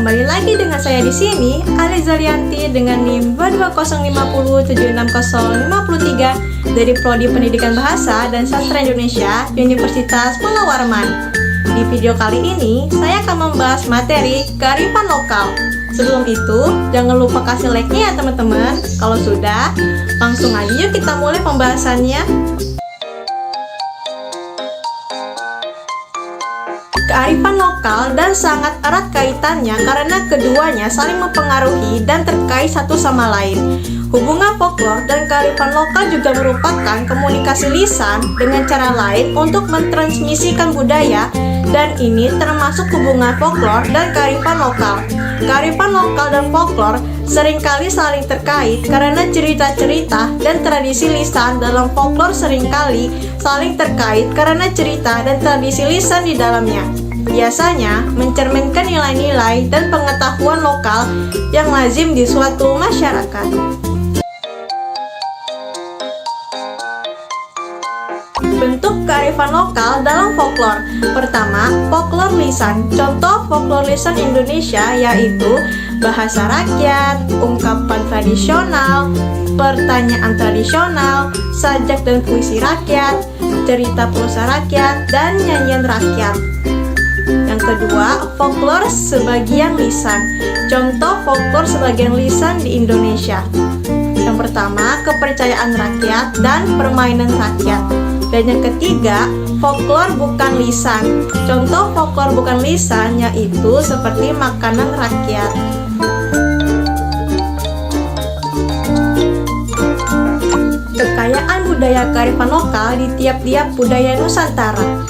Kembali lagi dengan saya di sini, Aliza Lianti dengan NIM 22050705053 dari Prodi Pendidikan Bahasa dan Sastra Indonesia, Universitas Munawarman. Di video kali ini, saya akan membahas materi kearifan lokal. Sebelum itu, jangan lupa kasih like-nya ya teman-teman. Kalau sudah, langsung aja yuk kita mulai pembahasannya. Kearifan lokal dan sangat erat kaitannya karena keduanya saling mempengaruhi dan terkait satu sama lain. Hubungan folklor dan kearifan lokal juga merupakan komunikasi lisan dengan cara lain untuk mentransmisikan budaya, dan ini termasuk hubungan folklor dan kearifan lokal. Kearifan lokal dan folklor seringkali saling terkait karena cerita-cerita dan tradisi lisan dalam folklor seringkali saling terkait karena cerita dan tradisi lisan di dalamnya. Biasanya mencerminkan nilai-nilai dan pengetahuan lokal yang lazim di suatu masyarakat. Bentuk kearifan lokal dalam folklor. Pertama, folklor lisan. Contoh folklor lisan Indonesia yaitu bahasa rakyat, ungkapan tradisional, pertanyaan tradisional, sajak dan puisi rakyat, cerita prosa rakyat, dan nyanyian rakyat. Yang kedua, folklor sebagian lisan. Contoh folklor sebagian lisan di Indonesia. Yang pertama, kepercayaan rakyat dan permainan rakyat. Dan yang ketiga, folklor bukan lisan. Contoh folklor bukan lisan yaitu seperti makanan rakyat. Kekayaan budaya kearifan lokal di tiap-tiap budaya Nusantara.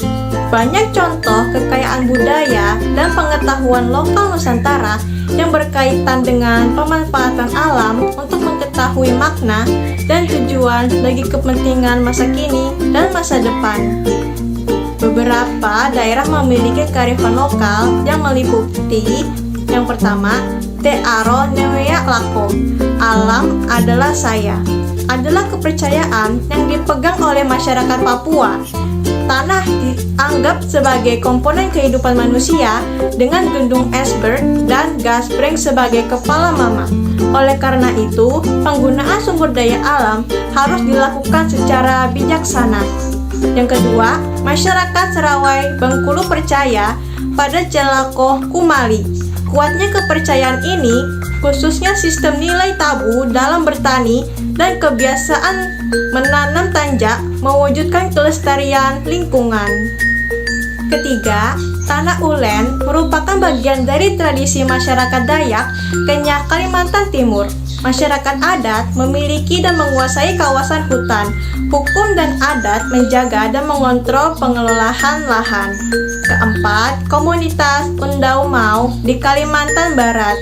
Banyak contoh kekayaan budaya dan pengetahuan lokal Nusantara yang berkaitan dengan pemanfaatan alam untuk mengetahui makna dan tujuan bagi kepentingan masa kini dan masa depan. Beberapa daerah memiliki kearifan lokal yang meliputi: yang pertama, Te Aro Newea Lako, alam adalah saya, adalah kepercayaan yang dipegang oleh masyarakat Papua. Tanah dianggap sebagai komponen kehidupan manusia dengan gendung iceberg dan gasbreng sebagai kepala mama. Oleh karena itu, penggunaan sumber daya alam harus dilakukan secara bijaksana. Yang kedua, masyarakat Serawai Bengkulu percaya pada Celakoh Kumali. Kuatnya kepercayaan ini, khususnya sistem nilai tabu dalam bertani dan kebiasaan menanam tanjak, mewujudkan kelestarian lingkungan. Ketiga, Tanah Ulen merupakan bagian dari tradisi masyarakat Dayak, Kenyah, Kalimantan Timur. Masyarakat adat memiliki dan menguasai kawasan hutan. Hukum dan adat menjaga dan mengontrol pengelolaan lahan. Keempat, komunitas Undau Mau di Kalimantan Barat.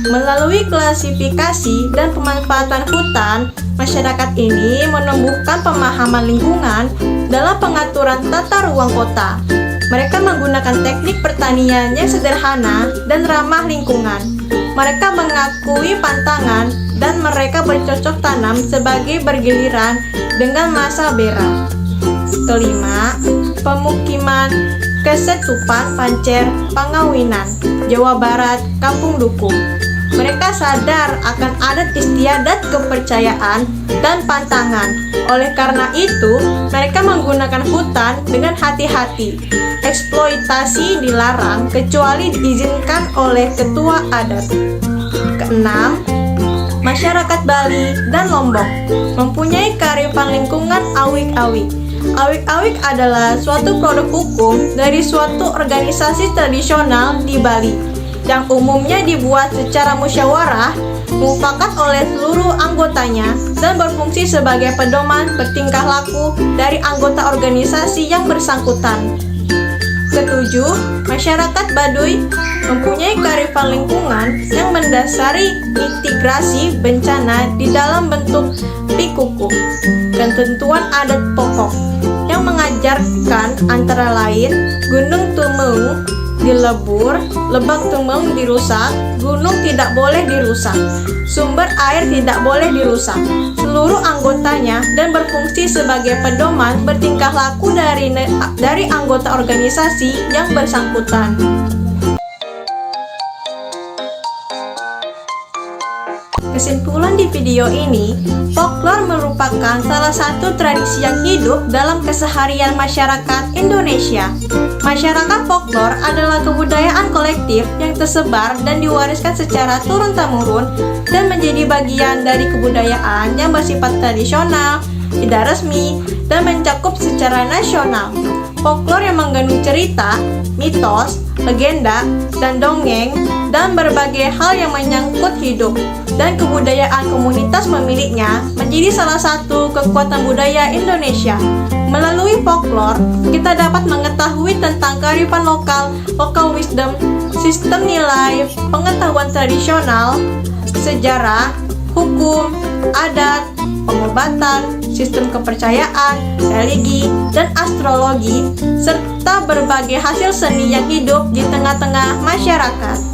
Melalui klasifikasi dan pemanfaatan hutan, masyarakat ini menumbuhkan pemahaman lingkungan dalam pengaturan tata ruang kota. Mereka menggunakan teknik pertanian yang sederhana dan ramah lingkungan. Mereka mengakui pantangan dan mereka bercocok tanam sebagai bergiliran dengan masa bera. Kelima, pemukiman Kesetupan Pancer Pangawinan, Jawa Barat, Kampung Dukuh. Mereka sadar akan adat istiadat, kepercayaan, dan pantangan. Oleh karena itu, mereka menggunakan hutan dengan hati-hati. Eksploitasi dilarang kecuali diizinkan oleh ketua adat. Keenam, masyarakat Bali dan Lombok mempunyai kearifan lingkungan awik-awik. Awik-awik adalah suatu produk hukum dari suatu organisasi tradisional di Bali yang umumnya dibuat secara musyawarah, mufakat oleh seluruh anggotanya, dan berfungsi sebagai pedoman bertingkah laku dari anggota organisasi yang bersangkutan. Ketujuh, masyarakat Baduy mempunyai kearifan lingkungan yang mendasari mitigasi bencana di dalam bentuk pikukuh dan tentuan adat pokok yang mengajarkan antara lain Gunung Tumeng dilebur, Lebak Tumeng dirusak, gunung tidak boleh dirusak, sumber air tidak boleh dirusak. Seluruh anggotanya dan berfungsi sebagai pedoman bertingkah laku dari anggota organisasi yang bersangkutan. Kesimpulan di video ini, folklore merupakan salah satu tradisi yang hidup dalam keseharian masyarakat Indonesia. Masyarakat folklore adalah kebudayaan kolektif yang tersebar dan diwariskan secara turun-temurun dan menjadi bagian dari kebudayaan yang bersifat tradisional, tidak resmi, dan mencakup secara nasional. Folklore yang mengandung cerita, mitos, legenda, dan dongeng, dan berbagai hal yang menyangkut hidup dan kebudayaan komunitas pemiliknya menjadi salah satu kekuatan budaya Indonesia. Melalui folklore, kita dapat mengetahui tentang kearifan lokal, local wisdom, sistem nilai, pengetahuan tradisional, sejarah, hukum, adat, pengobatan, sistem kepercayaan, religi, dan astrologi, serta berbagai hasil seni yang hidup di tengah-tengah masyarakat.